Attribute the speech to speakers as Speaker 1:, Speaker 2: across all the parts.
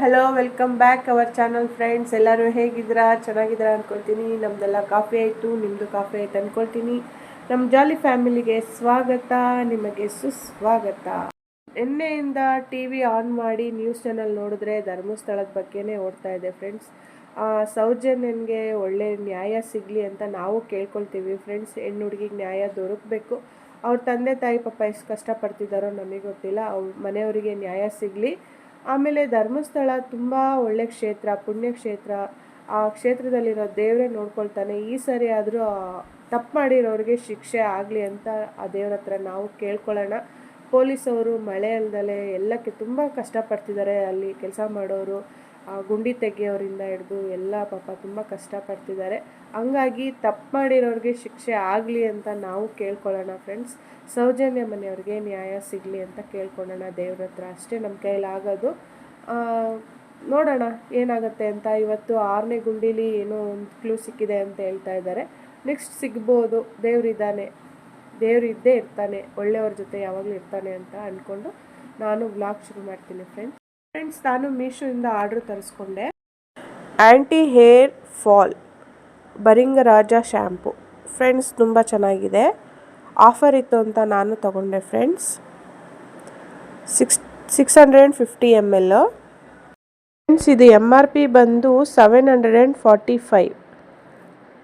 Speaker 1: Hello, welcome back our channel friends. ಎಲ್ಲರೂ ಹೇಗಿದ್ದೀರಾ? ಚೆನ್ನಾಗಿದ್ದೀರಾ ಅಂದ್ಕೊಳ್ತೀನಿ. ನಮ್ಮದೆಲ್ಲ ಕಾಫಿ ಆಯಿತು, ನಿಮ್ಮದು ಕಾಫಿ ಆಯಿತು ಅಂದ್ಕೊಳ್ತೀನಿ. ನಮ್ಮ ಜಾಲಿ ಫ್ಯಾಮಿಲಿಗೆ ಸ್ವಾಗತ, ನಿಮಗೆ ಸುಸ್ವಾಗತ. ನಿನ್ನೆಯಿಂದ ಟಿ ವಿ ಆನ್ ಮಾಡಿ ನ್ಯೂಸ್ ಚಾನಲ್ ನೋಡಿದ್ರೆ ಧರ್ಮಸ್ಥಳದ ಬಗ್ಗೆನೇ ಓಡ್ತಾ ಇದೆ ಫ್ರೆಂಡ್ಸ್. ಸೌಜನ್ಯನಿಗೆ ಒಳ್ಳೆ ನ್ಯಾಯ ಸಿಗಲಿ ಅಂತ ನಾವು ಕೇಳ್ಕೊಳ್ತೀವಿ ಫ್ರೆಂಡ್ಸ್. ಹೆಣ್ಣು ಹುಡುಗಿಗೆ ನ್ಯಾಯ ದೊರಕಬೇಕು. ಅವ್ರ ತಂದೆ ತಾಯಿ ಪಾಪ ಎಷ್ಟು ಕಷ್ಟಪಡ್ತಿದ್ದಾರೋ ನಮಗೆ ಗೊತ್ತಿಲ್ಲ. ಅವ್ರ ಮನೆಯವರಿಗೆ ನ್ಯಾಯ ಸಿಗಲಿ. ಆಮೇಲೆ ಧರ್ಮಸ್ಥಳ ತುಂಬ ಒಳ್ಳೆ ಕ್ಷೇತ್ರ, ಪುಣ್ಯಕ್ಷೇತ್ರ. ಆ ಕ್ಷೇತ್ರದಲ್ಲಿರೋ ದೇವರೇ ನೋಡ್ಕೊಳ್ತಾನೆ. ಈ ಸರಿ ಆದರೂ ತಪ್ಪು ಮಾಡಿರೋರಿಗೆ ಶಿಕ್ಷೆ ಆಗಲಿ ಅಂತ ಆ ದೇವ್ರ ಹತ್ರ ನಾವು ಕೇಳ್ಕೊಳ್ಳೋಣ. ಪೊಲೀಸವರು ಮಳೆ ಅಲ್ದಲೆ ಎಲ್ಲಕ್ಕೆ ತುಂಬ ಕಷ್ಟಪಡ್ತಿದ್ದಾರೆ. ಅಲ್ಲಿ ಕೆಲಸ ಮಾಡೋರು, ಗುಂಡಿ ತೆಗಿಯೋರಿಂದ ಹಿಡಿದು ಎಲ್ಲ ಪಾಪ ತುಂಬ ಕಷ್ಟಪಡ್ತಿದ್ದಾರೆ. ಹಂಗಾಗಿ ತಪ್ಪು ಮಾಡಿರೋರಿಗೆ ಶಿಕ್ಷೆ ಆಗಲಿ ಅಂತ ನಾವು ಕೇಳ್ಕೊಳ್ಳೋಣ ಫ್ರೆಂಡ್ಸ್. ಸೌಜನ್ಯ ಮನೆಯವ್ರಿಗೆ ನ್ಯಾಯ ಸಿಗಲಿ ಅಂತ ಕೇಳ್ಕೊಳ್ಳೋಣ ದೇವ್ರ ಹತ್ರ. ಅಷ್ಟೇ ನಮ್ಮ ಕೈಲಾಗೋದು. ನೋಡೋಣ ಏನಾಗುತ್ತೆ ಅಂತ. ಇವತ್ತು 6ನೇ ಗುಂಡೀಲಿ ಏನೋ ಒಂದು ಕ್ಲೂ ಸಿಕ್ಕಿದೆ ಅಂತ ಹೇಳ್ತಾ ಇದ್ದಾರೆ. ನೆಕ್ಸ್ಟ್ ಸಿಗ್ಬೋದು. ದೇವ್ರಿದ್ದಾನೆ, ದೇವ್ರು ಇದ್ದೇ ಇರ್ತಾನೆ, ಒಳ್ಳೆಯವ್ರ ಜೊತೆ ಯಾವಾಗಲೂ ಇರ್ತಾನೆ ಅಂತ ಅಂದ್ಕೊಂಡು ನಾನು ವ್ಲಾಗ್ ಶುರು ಮಾಡ್ತೀನಿ ಫ್ರೆಂಡ್ಸ್. ನಾನು ಮೀಶೋಯಿಂದ ಆರ್ಡ್ರ್ ತರಿಸ್ಕೊಂಡೆ. Anti hair fall bhringraj shampoo friends, ತುಂಬ ಚೆನ್ನಾಗಿದೆ. ಆಫರ್ ಇತ್ತು ಅಂತ ನಾನು ತಗೊಂಡೆ ಫ್ರೆಂಡ್ಸ್. 650 ml friends. ಇದು MRP ಬಂದು 745.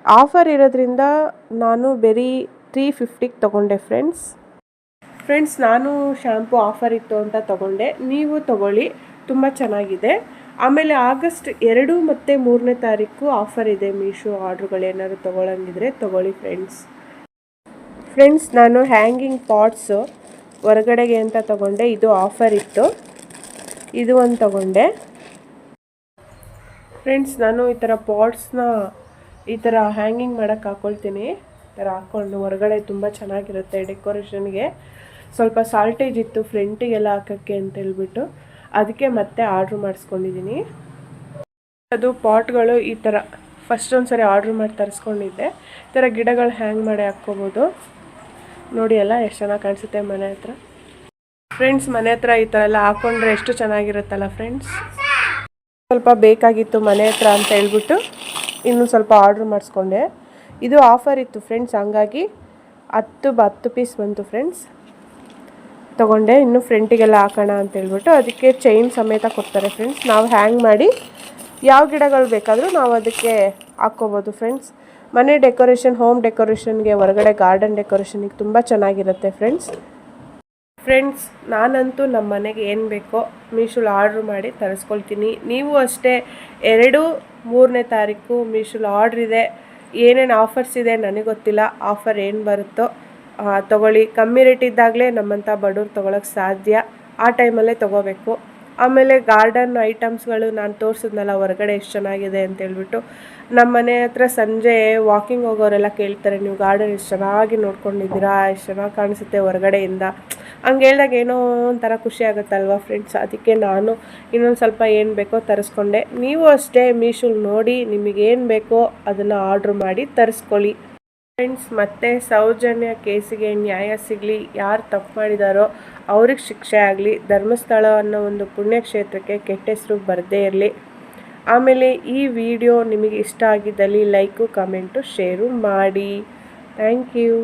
Speaker 1: ಆಫರ್ ಇರೋದ್ರಿಂದ ನಾನು ಬರೀ 350 ತಗೊಂಡೆ ಫ್ರೆಂಡ್ಸ್. ನಾನು ಶ್ಯಾಂಪು ಆಫರ್ ಇತ್ತು ಅಂತ ತಗೊಂಡೆ. ನೀವು ತಗೊಳ್ಳಿ, ತುಂಬ ಚೆನ್ನಾಗಿದೆ. ಆಮೇಲೆ ಆಗಸ್ಟ್ 2 ಮತ್ತು 3ನೇ ತಾರೀಕು ಆಫರ್ ಇದೆ. ಮೀಶೋ ಆರ್ಡ್ರುಗಳೇನಾದ್ರು ತೊಗೊಳಂಗಿದ್ರೆ ತೊಗೊಳ್ಳಿ ಫ್ರೆಂಡ್ಸ್. ನಾನು ಹ್ಯಾಂಗಿಂಗ್ ಪಾಟ್ಸು ಹೊರಗಡೆಗೆ ಅಂತ ತಗೊಂಡೆ. ಇದು ಆಫರ್ ಇತ್ತು, ಇದು ಒಂದು ತಗೊಂಡೆ ಫ್ರೆಂಡ್ಸ್. ನಾನು ಈ ಥರ ಪಾಟ್ಸ್ನ ಈ ಥರ ಹ್ಯಾಂಗಿಂಗ್ ಮಾಡೋಕ್ಕೆ ಹಾಕ್ಕೊಳ್ತೀನಿ. ಈ ಥರ ಹಾಕ್ಕೊಂಡು ಹೊರಗಡೆ ತುಂಬ ಚೆನ್ನಾಗಿರುತ್ತೆ ಡೆಕೋರೇಷನ್ಗೆ. ಸ್ವಲ್ಪ ಸಾಲ್ಟೇಜ್ ಇತ್ತು ಫ್ರಂಟಿಗೆಲ್ಲ ಹಾಕೋಕ್ಕೆ ಅಂತ ಹೇಳ್ಬಿಟ್ಟು ಅದಕ್ಕೆ ಮತ್ತೆ ಆರ್ಡ್ರ್ ಮಾಡಿಸ್ಕೊಂಡಿದ್ದೀನಿ. ಅದು ಪಾಟ್ಗಳು ಈ ಥರ ಫಸ್ಟ್ ಒಂದು ಸರಿ ಆರ್ಡ್ರ್ ಮಾಡಿ ತರಿಸ್ಕೊಂಡಿದ್ದೆ. ಈ ಥರ ಗಿಡಗಳು ಹ್ಯಾಂಗ್ ಮಾಡಿ ಹಾಕ್ಕೋಬೋದು. ನೋಡಿ ಎಲ್ಲ ಎಷ್ಟು ಚೆನ್ನಾಗಿ ಕಾಣಿಸುತ್ತೆ ಮನೆ ಹತ್ರ ಫ್ರೆಂಡ್ಸ್. ಮನೆ ಹತ್ರ ಈ ಥರ ಎಲ್ಲ ಹಾಕ್ಕೊಂಡ್ರೆ ಎಷ್ಟು ಚೆನ್ನಾಗಿರುತ್ತಲ್ಲ ಫ್ರೆಂಡ್ಸ್. ಸ್ವಲ್ಪ ಬೇಕಾಗಿತ್ತು ಮನೆ ಹತ್ರ ಅಂತ ಹೇಳ್ಬಿಟ್ಟು ಇನ್ನೂ ಸ್ವಲ್ಪ ಆರ್ಡ್ರ್ ಮಾಡಿಸ್ಕೊಂಡೆ. ಇದು ಆಫರ್ ಇತ್ತು ಫ್ರೆಂಡ್ಸ್, ಹಂಗಾಗಿ 10 ಪೀಸ್ ಬಂತು ಫ್ರೆಂಡ್ಸ್. ತೊಗೊಂಡೆ. ಇನ್ನು ಫ್ರಂಟಿಗೆಲ್ಲ ಹಾಕೋಣ ಅಂತ ಹೇಳ್ಬಿಟ್ಟು ಅದಕ್ಕೆ ಚೈನ್ ಸಮೇತ ಕೊಡ್ತಾರೆ ಫ್ರೆಂಡ್ಸ್. ನಾವು ಹ್ಯಾಂಗ್ ಮಾಡಿ ಯಾವ ಗಿಡಗಳು ಬೇಕಾದರೂ ನಾವು ಅದಕ್ಕೆ ಹಾಕ್ಕೋಬೋದು ಫ್ರೆಂಡ್ಸ್. ಮನೆ ಡೆಕೋರೇಷನ್, ಹೋಮ್ ಡೆಕೋರೇಷನ್ಗೆ, ಹೊರಗಡೆ ಗಾರ್ಡನ್ ಡೆಕೋರೇಷನ್ಗೆ ತುಂಬ ಚೆನ್ನಾಗಿರುತ್ತೆ ಫ್ರೆಂಡ್ಸ್. ನಾನಂತೂ ನಮ್ಮ ಮನೆಗೆ ಏನು ಬೇಕೋ ಮೀಶೋಲಿ ಆರ್ಡ್ರ್ ಮಾಡಿ ತರಿಸ್ಕೊಳ್ತೀನಿ. ನೀವು ಅಷ್ಟೇ 2, 3ನೇ ತಾರೀಕು ಮೀಶೋಲಿ ಆರ್ಡ್ರ್ ಇದೆ. ಏನೇನು ಆಫರ್ಸ್ ಇದೆ ನನಗೆ ಗೊತ್ತಿಲ್ಲ. ಆಫರ್ ಏನು ಬರುತ್ತೋ ತೊಗೊಳ್ಳಿ. ಕಮ್ಮಿ ರೇಟ್ ಇದ್ದಾಗಲೇ ನಮ್ಮಂಥ ಬಡವ್ರು ತೊಗೊಳಕ್ಕೆ ಸಾಧ್ಯ. ಆ ಟೈಮಲ್ಲೇ ತೊಗೋಬೇಕು. ಆಮೇಲೆ ಗಾರ್ಡನ್ ಐಟಮ್ಸ್ಗಳು ನಾನು ತೋರಿಸಿದ್ನಲ್ಲ ಹೊರಗಡೆ ಎಷ್ಟು ಚೆನ್ನಾಗಿದೆ ಅಂತೇಳ್ಬಿಟ್ಟು. ನಮ್ಮ ಮನೆ ಹತ್ರ ಸಂಜೆ ವಾಕಿಂಗ್ ಹೋಗೋರೆಲ್ಲ ಕೇಳ್ತಾರೆ, ನೀವು ಗಾರ್ಡನ್ ಎಷ್ಟು ಚೆನ್ನಾಗಿ ನೋಡ್ಕೊಂಡಿದ್ದೀರಾ, ಎಷ್ಟು ಚೆನ್ನಾಗಿ ಕಾಣಿಸುತ್ತೆ ಹೊರಗಡೆಯಿಂದ. ಹಂಗೆ ಹೇಳಿದಾಗ ಏನೋ ಒಂಥರ ಖುಷಿ ಆಗುತ್ತಲ್ವ ಫ್ರೆಂಡ್ಸ್. ಅದಕ್ಕೆ ನಾನು ಇನ್ನೊಂದು ಸ್ವಲ್ಪ ಏನು ಬೇಕೋ ತರಿಸ್ಕೊಂಡೆ. ನೀವು ಅಷ್ಟೇ ಮೀಶೋಲಿ ನೋಡಿ ನಿಮಗೇನು ಬೇಕೋ ಅದನ್ನು ಆರ್ಡ್ರ್ ಮಾಡಿ ತರಿಸ್ಕೊಳ್ಳಿ ಫ್ರೆಂಡ್ಸ್. ಮತ್ತು ಸೌಜನ್ಯ ಕೇಸಿಗೆ ನ್ಯಾಯ ಸಿಗಲಿ. ಯಾರು ತಪ್ಪು ಮಾಡಿದಾರೋ ಅವ್ರಿಗೆ ಶಿಕ್ಷೆ ಆಗಲಿ. ಧರ್ಮಸ್ಥಳ ಅನ್ನೋ ಒಂದು ಪುಣ್ಯಕ್ಷೇತ್ರಕ್ಕೆ ಕೆಟ್ಟ ಹೆಸರು ಬರದೇ ಇರಲಿ. ಆಮೇಲೆ ಈ ವಿಡಿಯೋ ನಿಮಗೆ ಇಷ್ಟ ಆಗಿದ್ದಲ್ಲಿ ಲೈಕು, ಕಮೆಂಟು, ಶೇರು ಮಾಡಿ. Thank you.